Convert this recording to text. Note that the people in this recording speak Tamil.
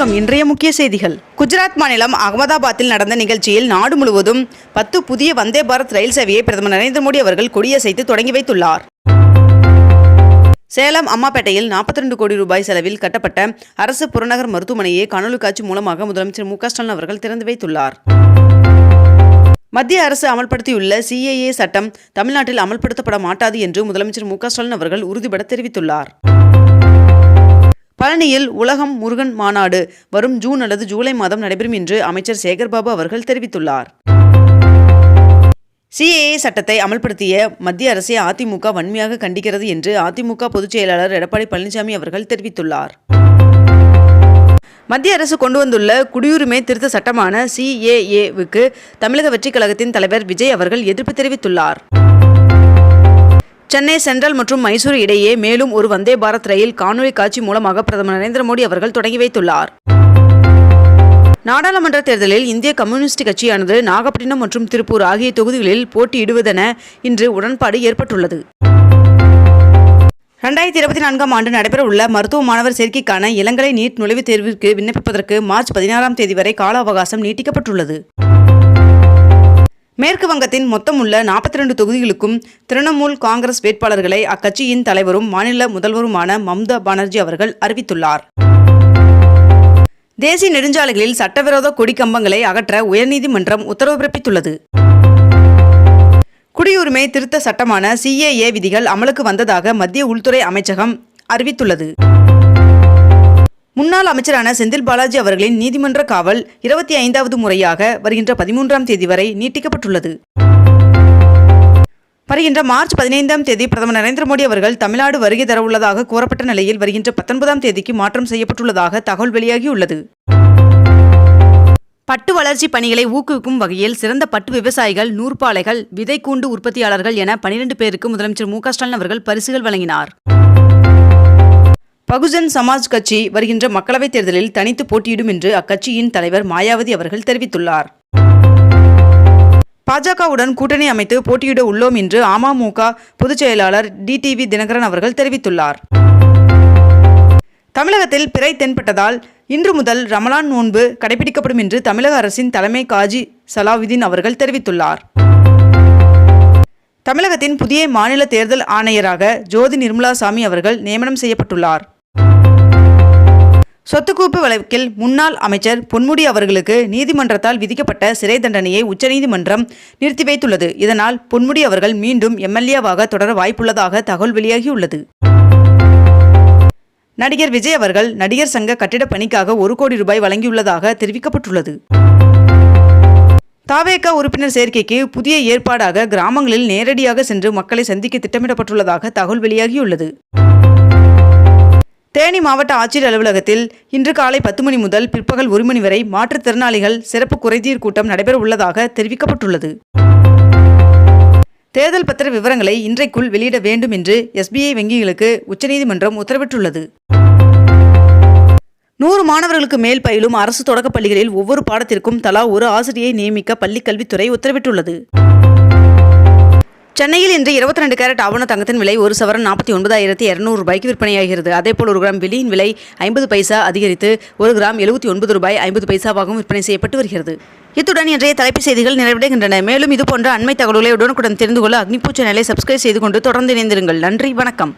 வணக்கம். இன்றைய முக்கிய செய்திகள். குஜராத் மாநிலம் அகமதாபாத்தில் நடந்த நிகழ்ச்சியில் நாடு முழுவதும் 10 புதிய வந்தே பாரத் ரயில் சேவையை பிரதமர் நரேந்திர மோடி அவர்கள் கொடியசைத்து தொடங்கி வைத்துள்ளார். சேலம் அம்மாப்பேட்டையில் 42 கோடி ரூபாய் செலவில் கட்டப்பட்ட அரசு புறநகர் மருத்துவமனையை காணொலி காட்சி மூலமாக முதலமைச்சர் மு க ஸ்டாலின் அவர்கள் திறந்து வைத்துள்ளார். மத்திய அரசு அமல்படுத்தியுள்ள CAA சட்டம் தமிழ்நாட்டில் அமல்படுத்தப்பட மாட்டாது என்று முதலமைச்சர் மு க ஸ்டாலின் அவர்கள் உறுதிபட தெரிவித்துள்ளார். பழனியில் உலகம் முருகன் மாநாடு வரும் ஜூன் அல்லது ஜூலை மாதம் நடைபெறும் என்று அமைச்சர் சேகர்பாபு அவர்கள் தெரிவித்துள்ளார். CAA சட்டத்தை அமல்படுத்திய மத்திய அரசை அதிமுக வன்மையாக கண்டிக்கிறது என்று அதிமுக பொதுச் செயலாளர் எடப்பாடி பழனிசாமி அவர்கள் தெரிவித்துள்ளார். மத்திய அரசு கொண்டு வந்துள்ள குடியுரிமை திருத்த சட்டமான CAA-வுக்கு தமிழக வெற்றிக் கழகத்தின் தலைவர் விஜய் அவர்கள் எதிர்ப்பு தெரிவித்துள்ளார். சென்னை சென்ட்ரல் மற்றும் மைசூர் இடையே மேலும் ஒரு வந்தே பாரத் ரயில் காணொலி காட்சி மூலமாக பிரதமர் நரேந்திர மோடி அவர்கள் தொடங்கி வைத்துள்ளார். நாடாளுமன்ற தேர்தலில் இந்திய கம்யூனிஸ்ட் கட்சியானது நாகப்பட்டினம் மற்றும் திருப்பூர் ஆகிய தொகுதிகளில் போட்டியிடுவதென இன்று உடன்பாடு ஏற்பட்டுள்ளது. 2024ஆம் ஆண்டு நடைபெறவுள்ள மருத்துவ மாணவர் சேர்க்கைக்கான இளங்கலை நீட் நுழைவுத் தேர்விற்கு விண்ணப்பிப்பதற்கு மார்ச் 16ஆம் தேதி வரை கால அவகாசம் நீட்டிக்கப்பட்டுள்ளது. மேற்கு வங்கத்தின் மொத்தமுள்ள 42 தொகுதிகளுக்கும் திரிணாமுல் காங்கிரஸ் வேட்பாளர்களை அக்கட்சியின் தலைவரும் மாநில முதல்வருமான மம்தா பானர்ஜி அவர்கள் அறிவித்துள்ளார். தேசிய நெடுஞ்சாலைகளில் சட்டவிரோத கொடி கம்பங்களை அகற்ற உயர்நீதிமன்றம் உத்தரவு பிறப்பித்துள்ளது. குடியுரிமை திருத்த சட்டமான CAA விதிகள் அமலுக்கு வந்ததாக மத்திய உள்துறை அமைச்சகம் அறிவித்துள்ளது. முன்னாள் அமைச்சரான செந்தில் பாலாஜி அவர்களின் நீதிமன்ற காவல் 25வது முறையாக வருகின்ற 13ஆம் தேதி வரை நீட்டிக்கப்பட்டுள்ளது. வருகின்ற மார்ச் 15ஆம் தேதி பிரதமர் நரேந்திர மோடி அவர்கள் தமிழ்நாடு வருகை தரவுள்ளதாக கூறப்பட்ட நிலையில் வருகின்ற 19ஆம் தேதிக்கு மாற்றம் செய்யப்பட்டுள்ளதாக தகவல் வெளியாகியுள்ளது. பட்டு வளர்ச்சி பணிகளை ஊக்குவிக்கும் வகையில் சிறந்த பட்டு விவசாயிகள், நூற்பாலைகள், விதைக்கூண்டு உற்பத்தியாளர்கள் என 12 பேருக்கு முதலமைச்சர் மு க ஸ்டாலின் அவர்கள் பரிசுகள் வழங்கினார். பகுஜன் சமாஜ் கட்சி வருகின்ற மக்களவைத் தேர்தலில் தனித்து போட்டியிடும் என்று அக்கட்சியின் தலைவர் மாயாவதி அவர்கள் தெரிவித்துள்ளார். பாஜகவுடன் கூட்டணி அமைத்து போட்டியிட உள்ளோம் என்று அமமுக பொதுச் செயலாளர் DTV தினகரன் அவர்கள் தெரிவித்துள்ளார். தமிழகத்தில் பிறை தென்பட்டதால் இன்று முதல் ரமலான் நோன்பு கடைபிடிக்கப்படும் என்று தமிழக அரசின் தலைமை காஜி சலாவுதீன் அவர்கள் தெரிவித்துள்ளார். தமிழகத்தின் புதிய மாநில தேர்தல் ஆணையராக ஜோதி நிர்மலா சாமி அவர்கள் நியமனம் செய்யப்பட்டுள்ளார். சொத்துக்குவிப்பு வழக்கில் முன்னாள் அமைச்சர் பொன்முடி அவர்களுக்கு நீதிமன்றத்தால் விதிக்கப்பட்ட சிறை தண்டனையை உச்சநீதிமன்றம் நிறுத்தி வைத்துள்ளது. இதனால் பொன்முடி அவர்கள் மீண்டும் MLA-வாக தொடர வாய்ப்புள்ளதாக தகவல் வெளியாகியுள்ளது. நடிகர் விஜய் அவர்கள் நடிகர் சங்க கட்டிட பணிக்காக 1 கோடி ரூபாய் வழங்கியுள்ளதாக தெரிவிக்கப்பட்டுள்ளது. தவேக உறுப்பினர் சேர்க்கைக்கு புதிய ஏற்பாடாக கிராமங்களில் நேரடியாக சென்று மக்களை சந்திக்க திட்டமிடப்பட்டுள்ளதாக தகவல் வெளியாகியுள்ளது. தேனி மாவட்ட ஆட்சியர் அலுவலகத்தில் இன்று காலை 10 மணி முதல் பிற்பகல் 1 மணி வரை மாற்றுத்திறனாளிகள் சிறப்பு குறைதீர் கூட்டம் நடைபெற உள்ளதாக தெரிவிக்கப்பட்டுள்ளது. தேர்தல் பத்திர விவரங்களை இன்றைக்குள் வெளியிட வேண்டும் என்று SBI வங்கிகளுக்கு உச்சநீதிமன்றம் உத்தரவிட்டுள்ளது. 100 மாணவர்களுக்கு மேல் பயிலும் அரசு தொடக்கப் பள்ளிகளில் ஒவ்வொரு பாடத்திற்கும் தலா ஒரு ஆசிரியை நியமிக்க பள்ளிக்கல்வித்துறை உத்தரவிட்டுள்ளது. சென்னையில் இன்று 22 கேரட் ஆவண தங்கத்தின் விலை ஒரு சவரன் 49,200 ரூபாய்க்கு விற்பனையாகிறது. அதேபோல் 1 கிராம் வெள்ளியின் விலை 50 பைசா அதிகரித்து 1 கிராம் 79 ரூபாய் 50 பைசாவாகவும் விற்பனை செய்யப்பட்டு வருகிறது. இத்துடன் இன்றைய தலைப்புச் செய்திகள் நிறைவடைகின்றன. மேலும் இதுபோன்ற அண்மை தகவல்களை உடனுக்குடன் தெரிந்து கொள்ள அக்னிபூ சேனலை சப்ஸ்கிரைப் செய்து கொண்டு தொடர்ந்து இணைந்திருங்கள். நன்றி, வணக்கம்.